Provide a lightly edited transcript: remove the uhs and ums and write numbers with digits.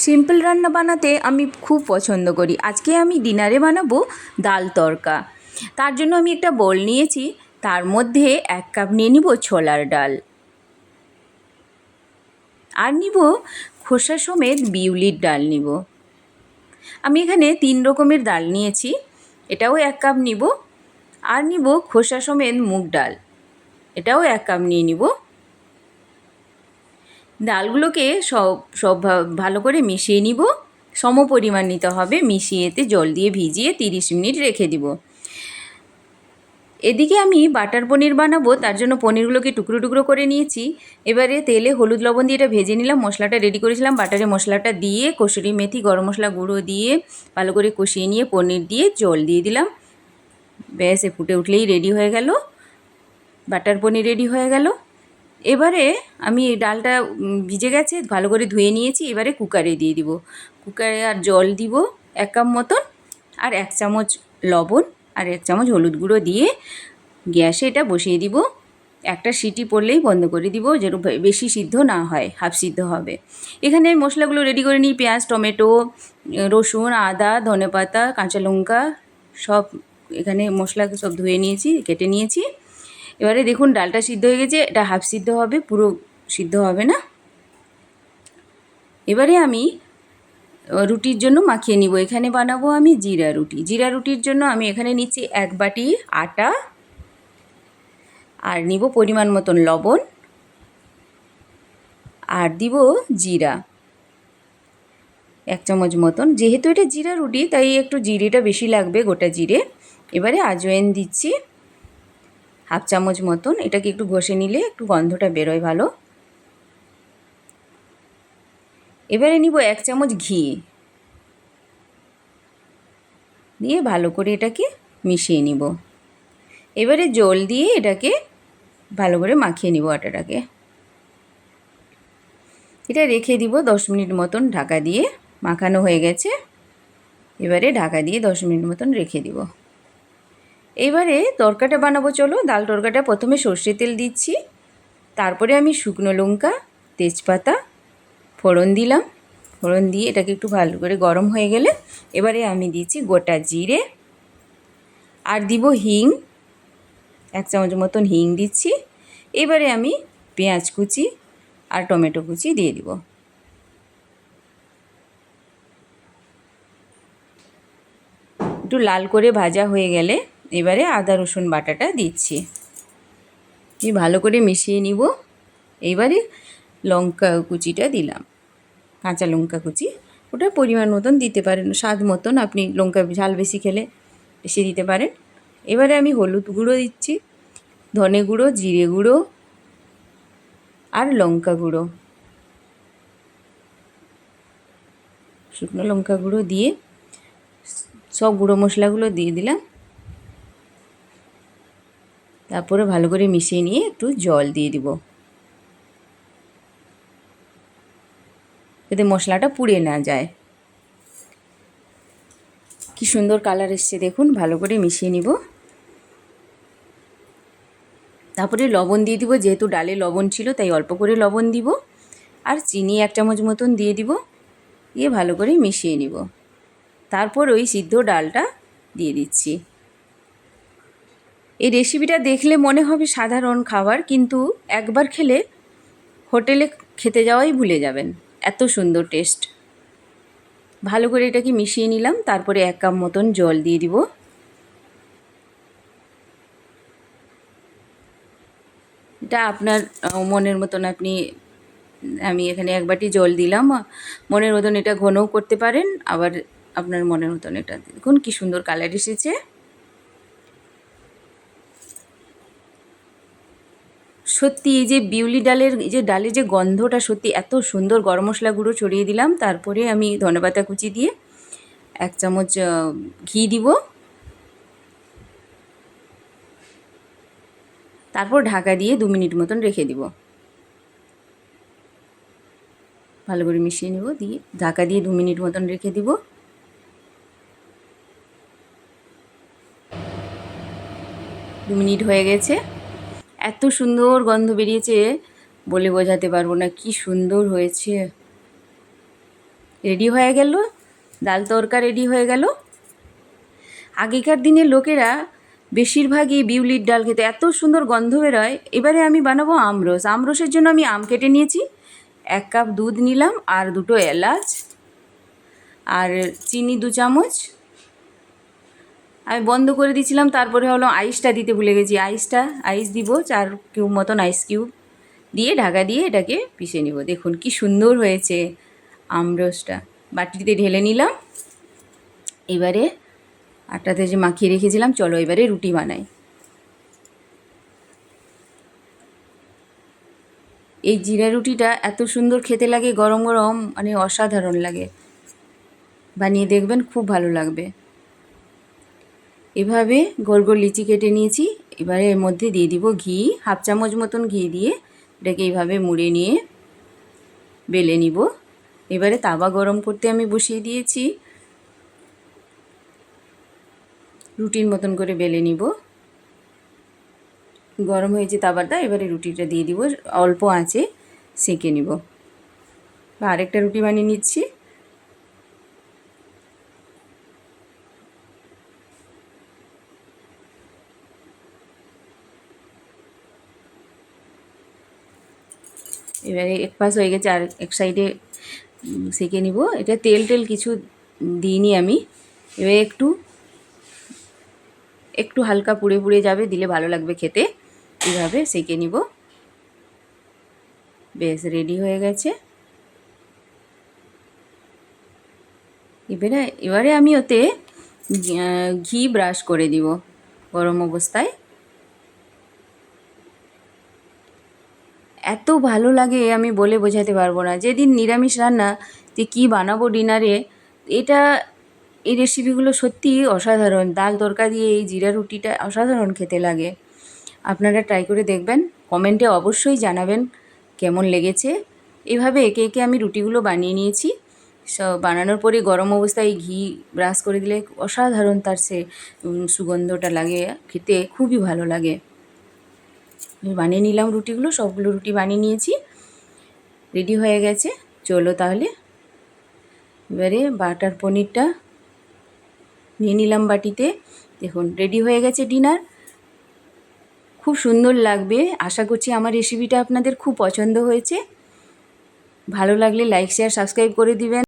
Simple রান্না বানাতে আমি খুব পছন্দ করি। আজকে আমি ডিনারে বানাবো ডাল তড়কা। তার জন্য আমি একটা বোল নিয়েছি, তার মধ্যে 1 কাপ নিয়ে নিব ছোলার ডাল, আর নিব খোসা সমেত বিউলির ডাল নিব। আমি এখানে 3 রকমের ডাল নিয়েছি, এটাও 1 কাপ নিব। আর নিব খোসা সমেত মুগ ডাল, এটাও 1 কাপ নিয়ে নিব। ডালগুলোকে সব ভালো করে মিশিয়ে নিব। সম পরিমাণ নিতে হবে, মিশিয়েতে জল দিয়ে ভিজিয়ে 30 মিনিট রেখে দিব। এদিকে আমি বাটার পনির বানাবো, তার জন্য পনিরগুলোকে টুকরো টুকরো করে নিয়েছি। এবারে তেলে হলুদ লবণ দিয়ে এটা ভেজে নিলাম। মশলাটা রেডি করেছিলাম, বাটারে মশলাটা দিয়ে কসুরি মেথি গরম মশলা গুঁড়ো দিয়ে ভালো করে কষিয়ে নিয়ে পনির দিয়ে জল দিয়ে দিলাম। ব্যাস, ফুটে উঠলেই রেডি হয়ে গেল, বাটার পনির রেডি হয়ে গেল। এবারে আমি ডালটা ভিজে গেছে, ভালো করে ধুয়ে নিয়েছি। এবারে কুকারে দিয়ে দিব। কুকারে আর জল দিব 1 কাপ মতন, আর 1 চামচ লবণ আর 1 চামচ হলুদ গুঁড়ো দিয়ে গ্যাসে এটা বসিয়ে দিব। একটা সিটি পড়লেই বন্ধ করে দিব, যেন বেশি সিদ্ধ না হয়, হাফ সিদ্ধ হবে। এখানে মশলাগুলো রেডি করে নিই। পেঁয়াজ, টমেটো, রসুন, আদা, ধনেপাতা, কাঁচা লঙ্কা সব এখানে মশলা সব ধুয়ে নিয়েছি, কেটে নিয়েছি। এবারে দেখুন ডালটা সিদ্ধ হয়ে গেছে, এটা হাফ সিদ্ধ হবে, পুরো সিদ্ধ হবে না। এবারে আমি রুটির জন্য মাখিয়ে নিব। এখানে বানাবো আমি জিরা রুটি। জিরা রুটির জন্য আমি এখানে নিচ্ছি 1 বাটি আটা, আর নিব পরিমাণ মতন লবণ, আর দিব জিরা 1 চামচ মতন। যেহেতু এটা জিরা রুটি তাই একটু জিরেটা বেশি লাগবে, গোটা জিরে। এবারে আজওয়াইন দিচ্ছি হাফ চামচ মতন। এটাকে একটু ঘষে নিলে একটু গন্ধটা বেরোয় ভালো। এবারে নিব 1 চামচ ঘি, দিয়ে ভালো করে এটাকে মিশিয়ে নিব। এবারে জল দিয়ে এটাকে ভালো করে মাখিয়ে নিব আটাটাকে। এটা রেখে দিব 10 মিনিট মতন ঢাকা দিয়ে। মাখানো হয়ে গেছে, এবারে ঢাকা দিয়ে 10 মিনিট মতন রেখে দিব। এবারে তরকাটা বানাবো, চলো। ডাল তরকাটা প্রথমে সর্ষের তেল দিচ্ছি, তারপরে আমি শুকনো লঙ্কা, তেজপাতা ফোড়ন দিলাম। ফোড়ন দিয়ে এটাকে একটু ভালো করে গরম হয়ে গেলে এবারে আমি দিচ্ছি গোটা জিরে, আর দিব হিং, 1 চামচ মতন হিং দিচ্ছি। এবারে আমি পেঁয়াজ কুচি আর টমেটো কুচি দিয়ে দিব। একটু লাল করে ভাজা হয়ে গেলে এবারে আদা রসুন বাটাটা দিচ্ছি, দিয়ে ভালো করে মিশিয়ে নিব। এইবারে লঙ্কা কুচিটা দিলাম, কাঁচা লঙ্কা কুচি, ওটা পরিমাণ মতন দিতে পারেন, স্বাদ মতন। আপনি লঙ্কা ঝাল বেশি খেলে বেশি দিতে পারেন। এবারে আমি হলুদ গুঁড়ো দিচ্ছি, ধনে গুঁড়ো, জিরে গুঁড়ো আর লঙ্কা গুঁড়ো, শুকনো লঙ্কা গুঁড়ো দিয়ে সব গুঁড়ো মশলাগুলো দিয়ে দিলাম। তারপরে ভালো করে মিশিয়ে নিয়ে একটু জল দিয়ে দিব, যাতে মশলাটা পুড়ে না যায়। কি সুন্দর কালার এসছে দেখুন। ভালো করে মিশিয়ে নিব। তারপরে লবণ দিয়ে দিব, যেহেতু ডালে লবণ ছিল তাই অল্প করে লবণ দিব, আর চিনি 1 চামচ মতন দিয়ে দিব। দিয়ে ভালো করে মিশিয়ে নিব। তারপর ওই সিদ্ধ ডালটা দিয়ে দিচ্ছি। এই রেসিপিটা দেখলে মনে হবে সাধারণ খাবার, কিন্তু একবার খেলে হোটেলে খেতে যাওয়াই ভুলে যাবেন, এত সুন্দর টেস্ট। ভালো করে এটাকে মিশিয়ে নিলাম। তারপরে 1 কাপ মতন জল দিয়ে দিব। এটা আপনার মনের মতন আমি এখানে 1 বাটি জল দিলাম। মনের মতন এটা ঘনও করতে পারেন, আবার আপনার মনের মতন এটা দেখুন কি সুন্দর কালার এসেছে। সত্যি এই যে বিউলি ডালের ডালের যে গন্ধটা, সত্যি এত সুন্দর। গরম মশলা গুঁড়ো ছড়িয়ে দিলাম, তারপরে আমি ধনেপাতা কুচি দিয়ে 1 চামচ ঘি দিব। তারপর ঢাকা দিয়ে 2 মিনিট মতন রেখে দিব। ভালো করে মিশিয়ে নেব, দিয়ে ঢাকা দিয়ে 2 মিনিট মতন রেখে দিব। 2 মিনিট হয়ে গেছে। এত সুন্দর গন্ধ বেরিয়েছে, বলে বোঝাতে পারবো না, কি সুন্দর হয়েছে। রেডি হয়ে গেল, ডাল তড়কা রেডি হয়ে গেল। আগেকার দিনের লোকেরা বেশিরভাগই বিউলির ডাল খেতে, এত সুন্দর গন্ধ বেরোয়। এবারে আমি বানাবো আমরস। আমরসের জন্য আমি আম কেটে নিয়েছি, 1 কাপ দুধ নিলাম, আর 2টো এলাচ, আর চিনি 2 চামচ। আমি বন্ধ করে দিয়েছিলাম, তারপরে হলো আইসটা দিতে ভুলে গেছি। আইস দিব 4 কিউব মতন আইস কিউব দিয়ে ঢাকা দিয়ে এটাকে পিষে নিব। দেখুন কি সুন্দর হয়েছে আমরসটা। বাটিতে ঢেলে নিলাম। এবারে আটাতে যে মাখিয়ে রেখেছিলাম, চলো এবারে রুটি বানাই। এই জিরা রুটিটা এত সুন্দর খেতে লাগে গরম গরম, মানে অসাধারণ লাগে। বানিয়ে দেখবেন, খুব ভালো লাগবে। এভাবে গোল গোল লিচি কেটে নিয়েছি। এবারে এর মধ্যে দিয়ে দিব ঘি, 1/2 চামচ মতন ঘি দিয়ে এটাকে এইভাবে মুড়ে নিয়ে বেলে নিব। এবারে তাওয়া গরম করতে আমি বসিয়ে দিয়েছি, রুটির মতন করে বেলে নিব। গরম হয়েছে তাওয়াটা, এবারে রুটিটা দিয়ে দিব, অল্প আঁচে সেঁকে নিব। বা আরেকটা রুটি বানিয়ে নিচ্ছি। এবারে এক পাশ হয়ে গেছে, আর এক সাইডে সেঁকে নিব। এটা তেল কিছু দিইনি আমি। এবারে একটু হালকা পুড়ে পুড়ে যাবে, দিলে ভালো লাগবে খেতে। এইভাবে সেঁকে নিব। বেশ রেডি হয়ে গেছে। এবারে আমি ওতে ঘি ব্রাশ করে দিব গরম অবস্থায়। এত ভালো লাগে আমি বলে বোঝাতে পারবো না। যেদিন নিরামিষ রান্না, যে কী বানাবো ডিনারে, এই রেসিপিগুলো সত্যিই অসাধারণ। ডাল তড়কা দিয়ে এই জিরা রুটিটা অসাধারণ খেতে লাগে। আপনারা ট্রাই করে দেখবেন, কমেন্টে অবশ্যই জানাবেন কেমন লেগেছে। এভাবে একে একে আমি রুটিগুলো বানিয়ে নিয়েছি। সব বানানোর পরে গরম অবস্থায় ঘি ব্রাশ করে দিলে অসাধারণ তার সুগন্ধটা লাগে, খেতে খুবই ভালো লাগে। আমি বানিয়ে নিলাম রুটিগুলো, সবগুলো রুটি বানিয়ে নিয়েছি, রেডি হয়ে গেছে। চলো তাহলে এবারে বাটার পনিরটা নিয়ে নিলাম বাটিতে। দেখুন রেডি হয়ে গেছে ডিনার। খুব সুন্দর লাগবে। আশা করছি আমার রেসিপিটা আপনাদের খুব পছন্দ হয়েছে। ভালো লাগলে লাইক শেয়ার সাবস্ক্রাইব করে দিবেন।